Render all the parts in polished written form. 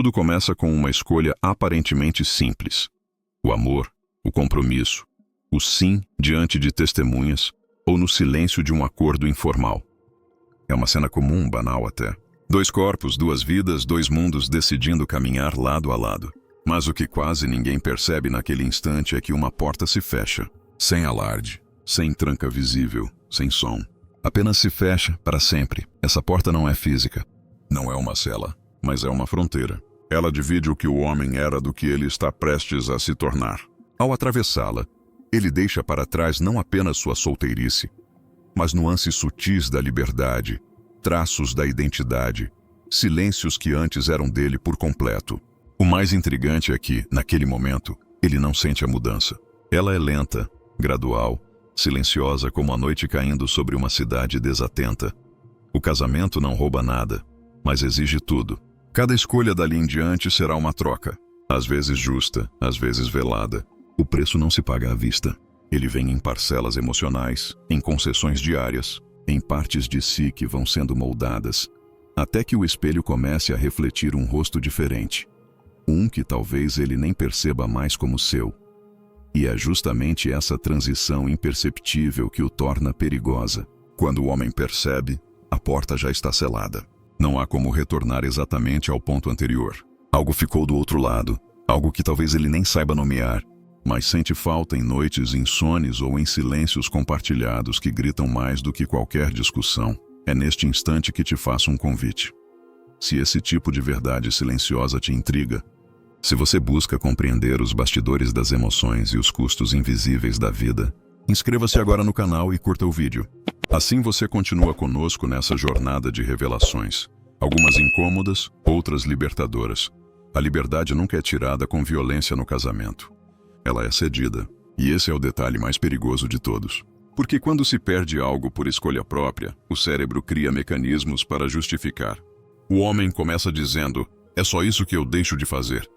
Tudo começa com uma escolha aparentemente simples: o amor, o compromisso, o sim diante de testemunhas ou no silêncio de um acordo informal. É uma cena comum, banal até. Dois corpos, duas vidas, dois mundos decidindo caminhar lado a lado. Mas o que quase ninguém percebe naquele instante é que uma porta se fecha, sem alarde, sem tranca visível, sem som. Apenas se fecha para sempre. Essa porta não é física. Não é uma cela, mas é uma fronteira. Ela divide o que o homem era do que ele está prestes a se tornar. Ao atravessá-la, ele deixa para trás não apenas sua solteirice, mas nuances sutis da liberdade, traços da identidade, silêncios que antes eram dele por completo. O mais intrigante é que, naquele momento, ele não sente a mudança. Ela é lenta, gradual, silenciosa como a noite caindo sobre uma cidade desatenta. O casamento não rouba nada, mas exige tudo. Cada escolha dali em diante será uma troca, às vezes justa, às vezes velada. O preço não se paga à vista. Ele vem em parcelas emocionais, em concessões diárias, em partes de si que vão sendo moldadas, até que o espelho comece a refletir um rosto diferente. Um que talvez ele nem perceba mais como seu. E é justamente essa transição imperceptível que o torna perigosa. Quando o homem percebe, a porta já está selada. Não há como retornar exatamente ao ponto anterior. Algo ficou do outro lado, algo que talvez ele nem saiba nomear, mas sente falta em noites insones ou em silêncios compartilhados que gritam mais do que qualquer discussão. É neste instante que te faço um convite. Se esse tipo de verdade silenciosa te intriga, se você busca compreender os bastidores das emoções e os custos invisíveis da vida, inscreva-se agora no canal e curta o vídeo. Assim você continua conosco nessa jornada de revelações. Algumas incômodas, outras libertadoras. A liberdade nunca é tirada com violência no casamento. Ela é cedida, e esse é o detalhe mais perigoso de todos. Porque quando se perde algo por escolha própria, o cérebro cria mecanismos para justificar. O homem começa dizendo, é só isso que eu deixo de fazer.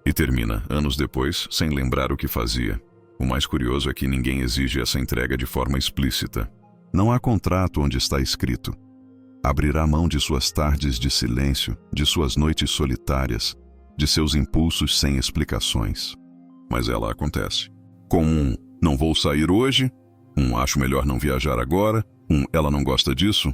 E termina, anos depois, sem lembrar o que fazia. O mais curioso é que ninguém exige essa entrega de forma explícita. Não há contrato onde está escrito: abrirá mão de suas tardes de silêncio, de suas noites solitárias, de seus impulsos sem explicações. Mas ela acontece. Com um não vou sair hoje, um acho melhor não viajar agora, um ela não gosta disso.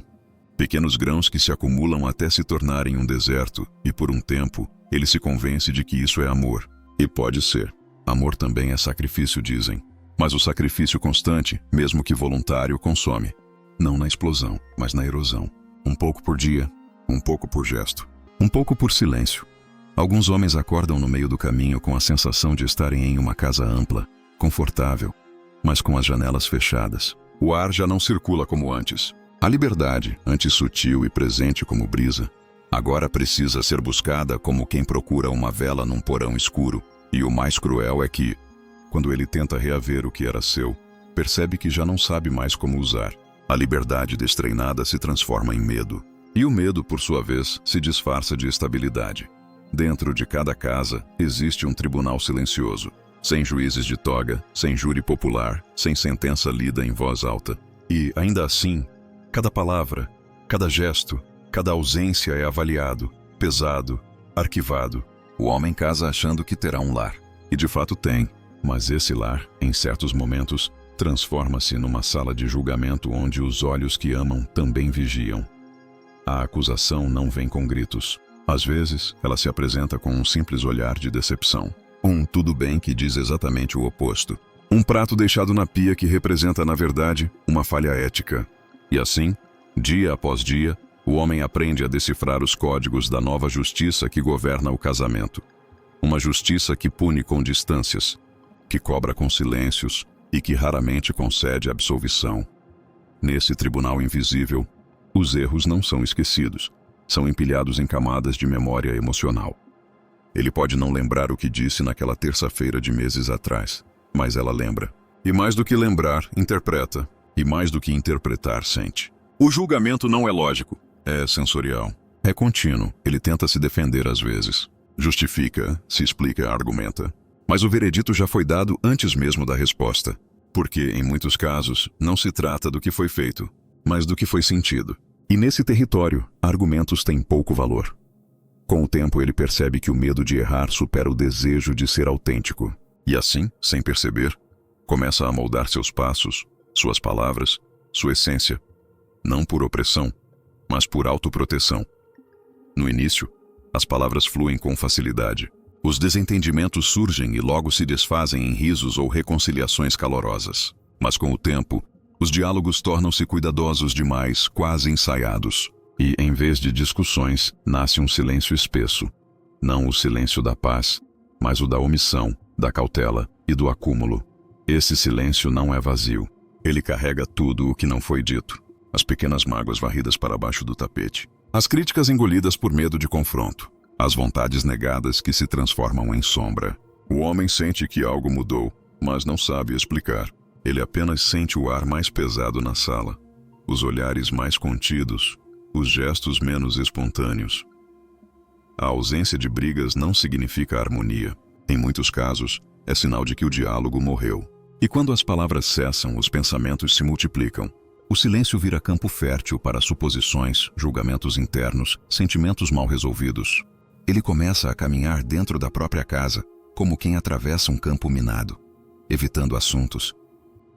Pequenos grãos que se acumulam até se tornarem um deserto, e por um tempo, ele se convence de que isso é amor. E pode ser. Amor também é sacrifício, dizem. Mas o sacrifício constante, mesmo que voluntário, consome. Não na explosão, mas na erosão. Um pouco por dia, um pouco por gesto, um pouco por silêncio. Alguns homens acordam no meio do caminho com a sensação de estarem em uma casa ampla, confortável, mas com as janelas fechadas. O ar já não circula como antes. A liberdade, antes sutil e presente como brisa, agora precisa ser buscada como quem procura uma vela num porão escuro. E o mais cruel é que, quando ele tenta reaver o que era seu, percebe que já não sabe mais como usar. A liberdade destreinada se transforma em medo. E o medo, por sua vez, se disfarça de estabilidade. Dentro de cada casa existe um tribunal silencioso, sem juízes de toga, sem júri popular, sem sentença lida em voz alta. E, ainda assim, cada palavra, cada gesto, cada ausência é avaliado, pesado, arquivado. O homem casa achando que terá um lar. E de fato tem. Mas esse lar, em certos momentos, transforma-se numa sala de julgamento onde os olhos que amam também vigiam. A acusação não vem com gritos. Às vezes, ela se apresenta com um simples olhar de decepção. Um tudo bem que diz exatamente o oposto. Um prato deixado na pia que representa, na verdade, uma falha ética. E assim, dia após dia, o homem aprende a decifrar os códigos da nova justiça que governa o casamento. Uma justiça que pune com distâncias, que cobra com silêncios e que raramente concede absolvição. Nesse tribunal invisível, os erros não são esquecidos, são empilhados em camadas de memória emocional. Ele pode não lembrar o que disse naquela terça-feira de meses atrás, mas ela lembra. E mais do que lembrar, interpreta. E mais do que interpretar, sente. O julgamento não é lógico, é sensorial. É contínuo, ele tenta se defender às vezes. Justifica, se explica, argumenta. Mas o veredito já foi dado antes mesmo da resposta. Porque, em muitos casos, não se trata do que foi feito, mas do que foi sentido. E nesse território, argumentos têm pouco valor. Com o tempo, ele percebe que o medo de errar supera o desejo de ser autêntico. E assim, sem perceber, começa a moldar seus passos, suas palavras, sua essência, não por opressão, mas por autoproteção. No início, as palavras fluem com facilidade. Os desentendimentos surgem e logo se desfazem em risos ou reconciliações calorosas. Mas com o tempo, os diálogos tornam-se cuidadosos demais, quase ensaiados. E, em vez de discussões, nasce um silêncio espesso. Não o silêncio da paz, mas o da omissão, da cautela e do acúmulo. Esse silêncio não é vazio. Ele carrega tudo o que não foi dito. As pequenas mágoas varridas para baixo do tapete. As críticas engolidas por medo de confronto. As vontades negadas que se transformam em sombra. O homem sente que algo mudou, mas não sabe explicar. Ele apenas sente o ar mais pesado na sala, os olhares mais contidos, os gestos menos espontâneos. A ausência de brigas não significa harmonia. Em muitos casos, é sinal de que o diálogo morreu. E quando as palavras cessam, os pensamentos se multiplicam. O silêncio vira campo fértil para suposições, julgamentos internos, sentimentos mal resolvidos. Ele começa a caminhar dentro da própria casa, como quem atravessa um campo minado, evitando assuntos,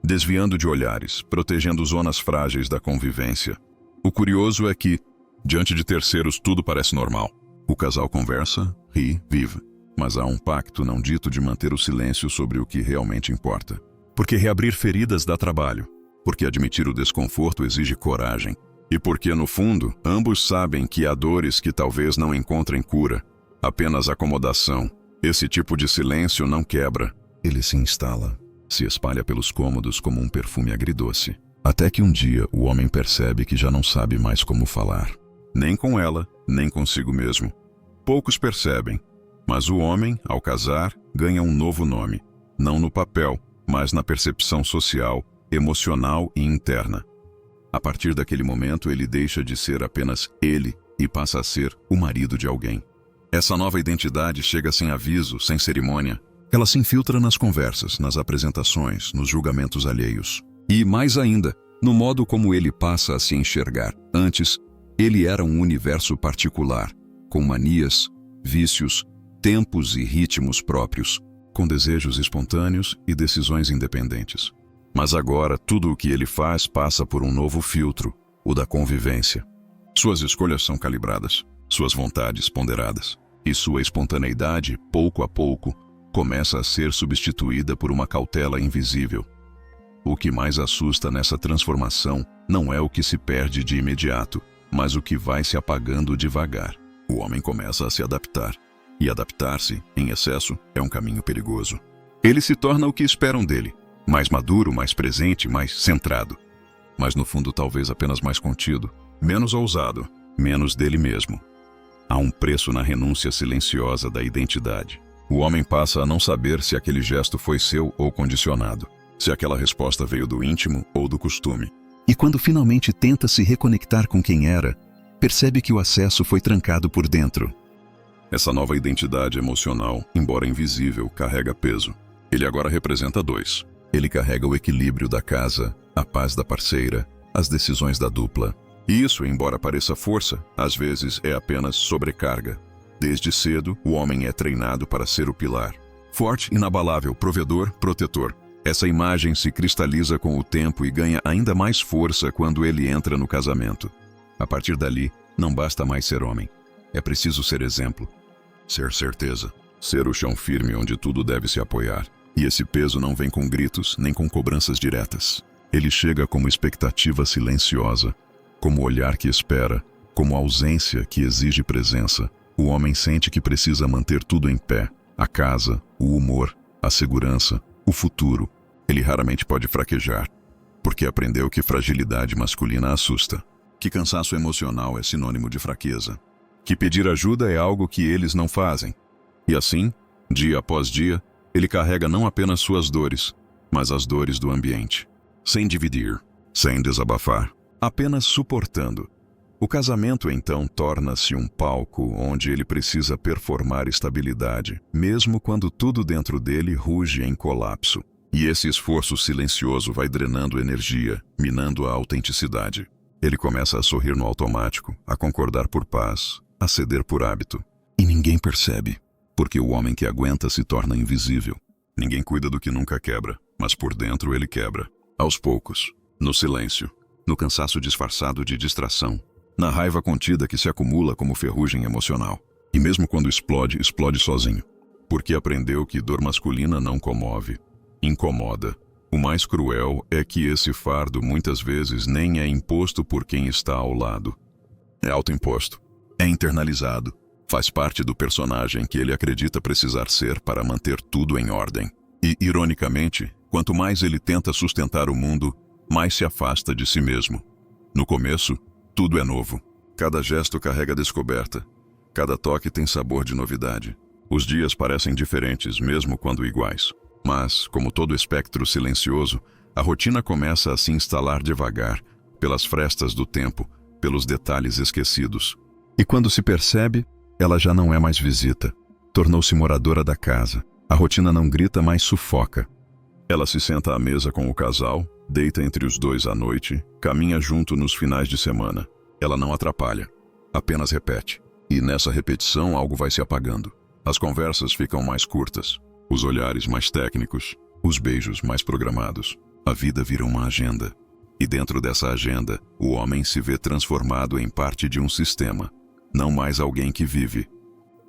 desviando de olhares, protegendo zonas frágeis da convivência. O curioso é que, diante de terceiros, tudo parece normal. O casal conversa, ri, vive. Mas há um pacto não dito de manter o silêncio sobre o que realmente importa. Porque reabrir feridas dá trabalho. Porque admitir o desconforto exige coragem. E porque, no fundo, ambos sabem que há dores que talvez não encontrem cura. Apenas acomodação. Esse tipo de silêncio não quebra. Ele se instala. Se espalha pelos cômodos como um perfume agridoce. Até que um dia o homem percebe que já não sabe mais como falar. Nem com ela, nem consigo mesmo. Poucos percebem. Mas o homem, ao casar, ganha um novo nome. Não no papel, mas na percepção social, emocional e interna. A partir daquele momento, ele deixa de ser apenas ele e passa a ser o marido de alguém. Essa nova identidade chega sem aviso, sem cerimônia. Ela se infiltra nas conversas, nas apresentações, nos julgamentos alheios. E, mais ainda, no modo como ele passa a se enxergar. Antes, ele era um universo particular, com manias, vícios, tempos e ritmos próprios, com desejos espontâneos e decisões independentes. Mas agora, tudo o que ele faz passa por um novo filtro, o da convivência. Suas escolhas são calibradas, suas vontades ponderadas, e sua espontaneidade, pouco a pouco, começa a ser substituída por uma cautela invisível. O que mais assusta nessa transformação não é o que se perde de imediato, mas o que vai se apagando devagar. O homem começa a se adaptar. E adaptar-se, em excesso, é um caminho perigoso. Ele se torna o que esperam dele. Mais maduro, mais presente, mais centrado. Mas no fundo talvez apenas mais contido, menos ousado, menos dele mesmo. Há um preço na renúncia silenciosa da identidade. O homem passa a não saber se aquele gesto foi seu ou condicionado, se aquela resposta veio do íntimo ou do costume. E quando finalmente tenta se reconectar com quem era, percebe que o acesso foi trancado por dentro. Essa nova identidade emocional, embora invisível, carrega peso. Ele agora representa dois. Ele carrega o equilíbrio da casa, a paz da parceira, as decisões da dupla. E isso, embora pareça força, às vezes é apenas sobrecarga. Desde cedo, o homem é treinado para ser o pilar. Forte, inabalável, provedor, protetor. Essa imagem se cristaliza com o tempo e ganha ainda mais força quando ele entra no casamento. A partir dali, não basta mais ser homem. É preciso ser exemplo. Ser certeza. Ser o chão firme onde tudo deve se apoiar. E esse peso não vem com gritos, nem com cobranças diretas. Ele chega como expectativa silenciosa, como olhar que espera, como ausência que exige presença. O homem sente que precisa manter tudo em pé. A casa, o humor, a segurança, o futuro. Ele raramente pode fraquejar, porque aprendeu que fragilidade masculina assusta. Que cansaço emocional é sinônimo de fraqueza. Que pedir ajuda é algo que eles não fazem. E assim, dia após dia, ele carrega não apenas suas dores, mas as dores do ambiente. Sem dividir, sem desabafar, apenas suportando. O casamento, então, torna-se um palco onde ele precisa performar estabilidade, mesmo quando tudo dentro dele ruge em colapso. E esse esforço silencioso vai drenando energia, minando a autenticidade. Ele começa a sorrir no automático, a concordar por paz, a ceder por hábito. E ninguém percebe, porque o homem que aguenta se torna invisível. Ninguém cuida do que nunca quebra, mas por dentro ele quebra. Aos poucos, no silêncio, no cansaço disfarçado de distração, na raiva contida que se acumula como ferrugem emocional. E mesmo quando explode, explode sozinho. Porque aprendeu que dor masculina não comove, incomoda. O mais cruel é que esse fardo muitas vezes nem é imposto por quem está ao lado. É autoimposto, é internalizado, faz parte do personagem que ele acredita precisar ser para manter tudo em ordem. E, ironicamente, quanto mais ele tenta sustentar o mundo, mais se afasta de si mesmo. No começo, tudo é novo. Cada gesto carrega descoberta. Cada toque tem sabor de novidade. Os dias parecem diferentes, mesmo quando iguais. Mas, como todo espectro silencioso, a rotina começa a se instalar devagar, pelas frestas do tempo, pelos detalhes esquecidos. E quando se percebe, ela já não é mais visita. Tornou-se moradora da casa. A rotina não grita, mas sufoca. Ela se senta à mesa com o casal, deita entre os dois à noite, caminha junto nos finais de semana. Ela não atrapalha, apenas repete. E nessa repetição algo vai se apagando. As conversas ficam mais curtas, os olhares mais técnicos, os beijos mais programados. A vida vira uma agenda. E dentro dessa agenda, o homem se vê transformado em parte de um sistema. Não mais alguém que vive,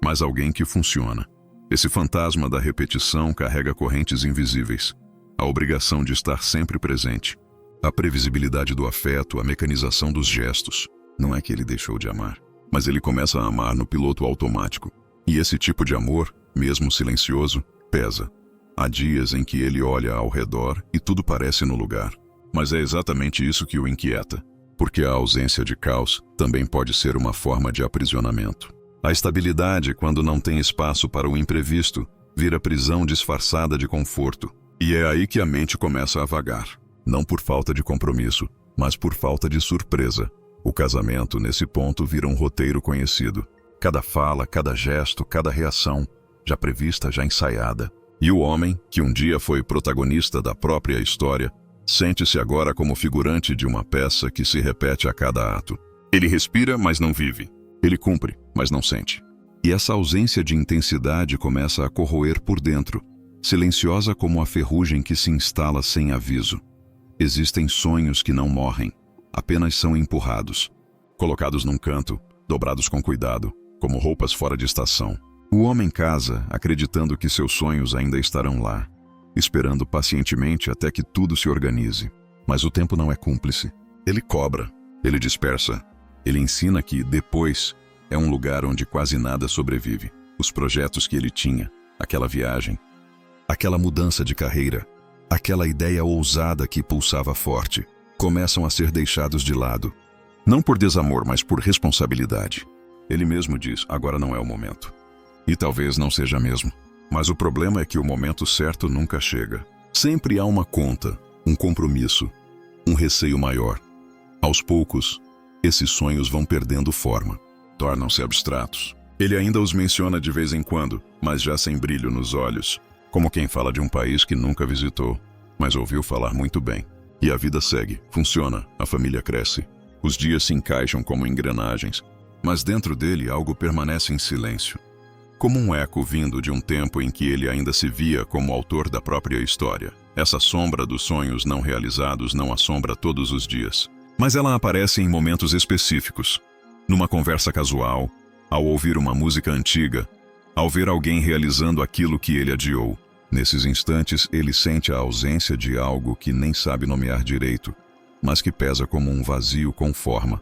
mas alguém que funciona. Esse fantasma da repetição carrega correntes invisíveis. A obrigação de estar sempre presente. A previsibilidade do afeto, a mecanização dos gestos. Não é que ele deixou de amar, mas ele começa a amar no piloto automático. E esse tipo de amor, mesmo silencioso, pesa. Há dias em que ele olha ao redor e tudo parece no lugar. Mas é exatamente isso que o inquieta, porque a ausência de caos também pode ser uma forma de aprisionamento. A estabilidade, quando não tem espaço para o imprevisto, vira prisão disfarçada de conforto. E é aí que a mente começa a vagar. Não por falta de compromisso, mas por falta de surpresa. O casamento, nesse ponto, vira um roteiro conhecido. Cada fala, cada gesto, cada reação, já prevista, já ensaiada. E o homem, que um dia foi protagonista da própria história, sente-se agora como figurante de uma peça que se repete a cada ato. Ele respira, mas não vive. Ele cumpre, mas não sente. E essa ausência de intensidade começa a corroer por dentro, silenciosa como a ferrugem que se instala sem aviso. Existem sonhos que não morrem, apenas são empurrados, colocados num canto, dobrados com cuidado, como roupas fora de estação. O homem casa, acreditando que seus sonhos ainda estarão lá, esperando pacientemente até que tudo se organize. Mas o tempo não é cúmplice. Ele cobra, ele dispersa, ele ensina que depois é um lugar onde quase nada sobrevive. Os projetos que ele tinha, aquela viagem, aquela mudança de carreira, aquela ideia ousada que pulsava forte, começam a ser deixados de lado. Não por desamor, mas por responsabilidade. Ele mesmo diz, agora não é o momento. E talvez não seja mesmo. Mas o problema é que o momento certo nunca chega. Sempre há uma conta, um compromisso, um receio maior. Aos poucos, esses sonhos vão perdendo forma, tornam-se abstratos. Ele ainda os menciona de vez em quando, mas já sem brilho nos olhos, como quem fala de um país que nunca visitou, mas ouviu falar muito bem. E a vida segue, funciona, a família cresce. Os dias se encaixam como engrenagens, mas dentro dele algo permanece em silêncio. Como um eco vindo de um tempo em que ele ainda se via como autor da própria história. Essa sombra dos sonhos não realizados não assombra todos os dias. Mas ela aparece em momentos específicos. Numa conversa casual, ao ouvir uma música antiga, ao ver alguém realizando aquilo que ele adiou. Nesses instantes, ele sente a ausência de algo que nem sabe nomear direito, mas que pesa como um vazio com forma.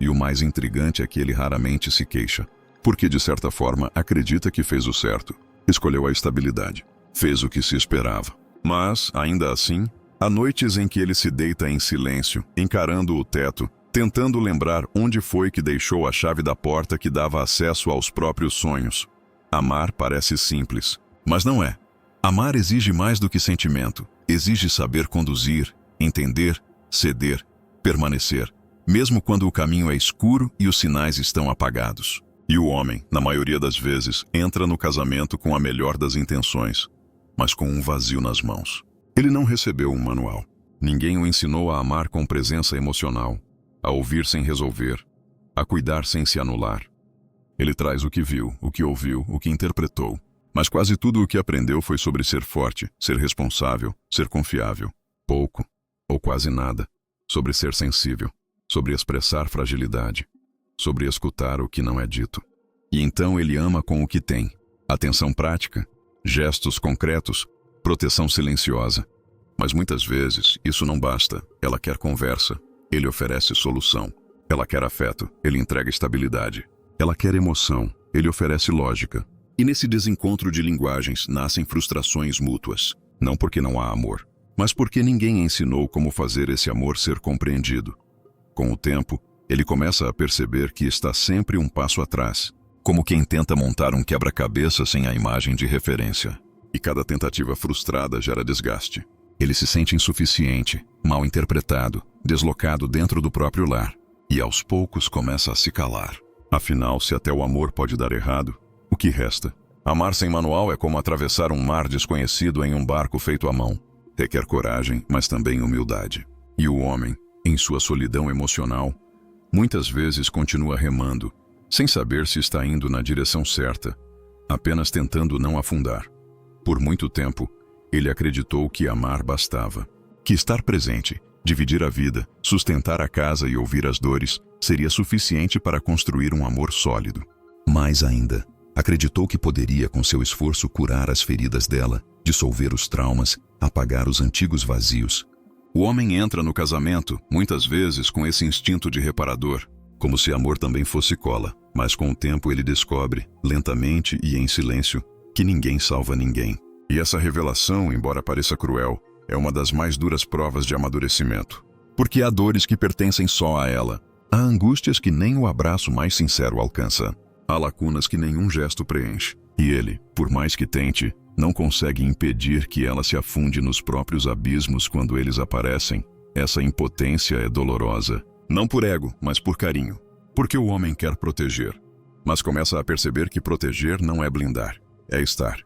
E o mais intrigante é que ele raramente se queixa, porque de certa forma acredita que fez o certo, escolheu a estabilidade, fez o que se esperava. Mas, ainda assim, há noites em que ele se deita em silêncio, encarando o teto, tentando lembrar onde foi que deixou a chave da porta que dava acesso aos próprios sonhos. Amar parece simples, mas não é. Amar exige mais do que sentimento, exige saber conduzir, entender, ceder, permanecer, mesmo quando o caminho é escuro e os sinais estão apagados. E o homem, na maioria das vezes, entra no casamento com a melhor das intenções, mas com um vazio nas mãos. Ele não recebeu um manual. Ninguém o ensinou a amar com presença emocional, a ouvir sem resolver, a cuidar sem se anular. Ele traz o que viu, o que ouviu, o que interpretou. Mas quase tudo o que aprendeu foi sobre ser forte, ser responsável, ser confiável. Pouco, ou quase nada, sobre ser sensível, sobre expressar fragilidade, sobre escutar o que não é dito. E então ele ama com o que tem: atenção prática, gestos concretos, proteção silenciosa. Mas muitas vezes isso não basta. Ela quer conversa, ele oferece solução. Ela quer afeto, ele entrega estabilidade. Ela quer emoção, ele oferece lógica. E nesse desencontro de linguagens nascem frustrações mútuas. Não porque não há amor, mas porque ninguém ensinou como fazer esse amor ser compreendido. Com o tempo, ele começa a perceber que está sempre um passo atrás, como quem tenta montar um quebra-cabeça sem a imagem de referência. E cada tentativa frustrada gera desgaste. Ele se sente insuficiente, mal interpretado, deslocado dentro do próprio lar. E aos poucos começa a se calar. Afinal, se até o amor pode dar errado, o que resta? Amar sem manual é como atravessar um mar desconhecido em um barco feito à mão. Requer coragem, mas também humildade. E o homem, em sua solidão emocional, muitas vezes continua remando, sem saber se está indo na direção certa, apenas tentando não afundar. Por muito tempo, ele acreditou que amar bastava, que estar presente, dividir a vida, sustentar a casa e ouvir as dores seria suficiente para construir um amor sólido. Mais ainda, acreditou que poderia, com seu esforço, curar as feridas dela, dissolver os traumas, apagar os antigos vazios. O homem entra no casamento, muitas vezes com esse instinto de reparador, como se amor também fosse cola, mas com o tempo ele descobre, lentamente e em silêncio, que ninguém salva ninguém. E essa revelação, embora pareça cruel, é uma das mais duras provas de amadurecimento. Porque há dores que pertencem só a ela. Há angústias que nem o abraço mais sincero alcança. Há lacunas que nenhum gesto preenche. E ele, por mais que tente, não consegue impedir que ela se afunde nos próprios abismos quando eles aparecem. Essa impotência é dolorosa. Não por ego, mas por carinho. Porque o homem quer proteger. Mas começa a perceber que proteger não é blindar, é estar.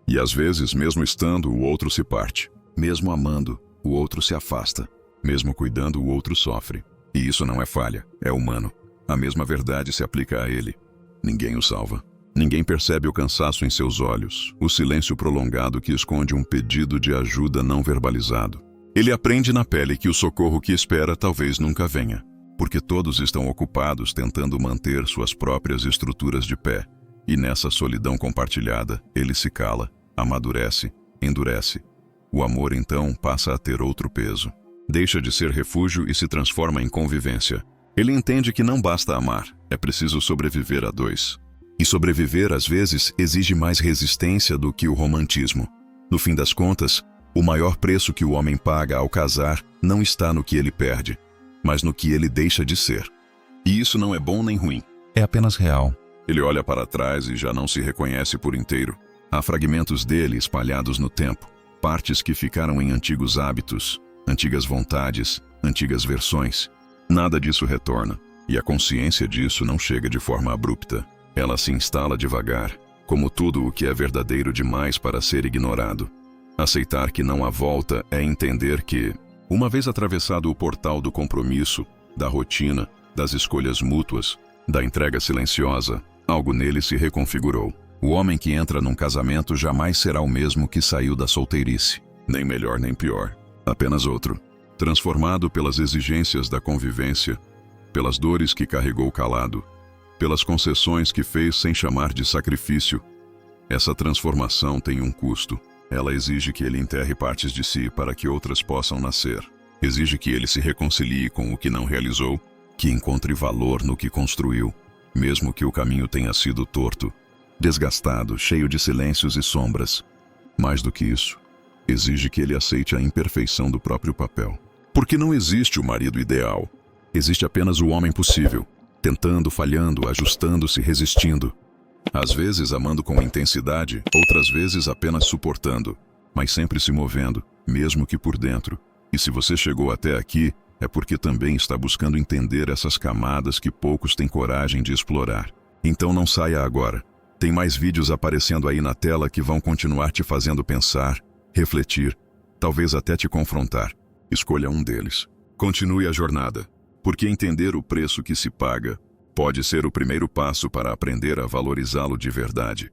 E às vezes, mesmo estando, o outro se parte. Mesmo amando, o outro se afasta. Mesmo cuidando, o outro sofre. E isso não é falha, é humano. A mesma verdade se aplica a ele. Ninguém o salva. Ninguém percebe o cansaço em seus olhos, o silêncio prolongado que esconde um pedido de ajuda não verbalizado. Ele aprende na pele que o socorro que espera talvez nunca venha, porque todos estão ocupados tentando manter suas próprias estruturas de pé. E nessa solidão compartilhada, ele se cala, amadurece, endurece. O amor, então, passa a ter outro peso. Deixa de ser refúgio e se transforma em convivência. Ele entende que não basta amar, é preciso sobreviver a dois. E sobreviver, às vezes, exige mais resistência do que o romantismo. No fim das contas, o maior preço que o homem paga ao casar não está no que ele perde, mas no que ele deixa de ser. E isso não é bom nem ruim. É apenas real. Ele olha para trás e já não se reconhece por inteiro. Há fragmentos dele espalhados no tempo, partes que ficaram em antigos hábitos, antigas vontades, antigas versões. Nada disso retorna, e a consciência disso não chega de forma abrupta. Ela se instala devagar, como tudo o que é verdadeiro demais para ser ignorado. Aceitar que não há volta é entender que, uma vez atravessado o portal do compromisso, da rotina, das escolhas mútuas, da entrega silenciosa, algo nele se reconfigurou. O homem que entra num casamento jamais será o mesmo que saiu da solteirice. Nem melhor nem pior. Apenas outro. Transformado pelas exigências da convivência, pelas dores que carregou calado, pelas concessões que fez sem chamar de sacrifício. Essa transformação tem um custo. Ela exige que ele enterre partes de si para que outras possam nascer. Exige que ele se reconcilie com o que não realizou, que encontre valor no que construiu, mesmo que o caminho tenha sido torto, desgastado, cheio de silêncios e sombras. Mais do que isso, exige que ele aceite a imperfeição do próprio papel. Porque não existe o marido ideal. Existe apenas o homem possível, tentando, falhando, ajustando-se, resistindo. Às vezes amando com intensidade, outras vezes apenas suportando, mas sempre se movendo, mesmo que por dentro. E se você chegou até aqui, é porque também está buscando entender essas camadas que poucos têm coragem de explorar. Então não saia agora. Tem mais vídeos aparecendo aí na tela que vão continuar te fazendo pensar, refletir, talvez até te confrontar. Escolha um deles. Continue a jornada, porque entender o preço que se paga pode ser o primeiro passo para aprender a valorizá-lo de verdade.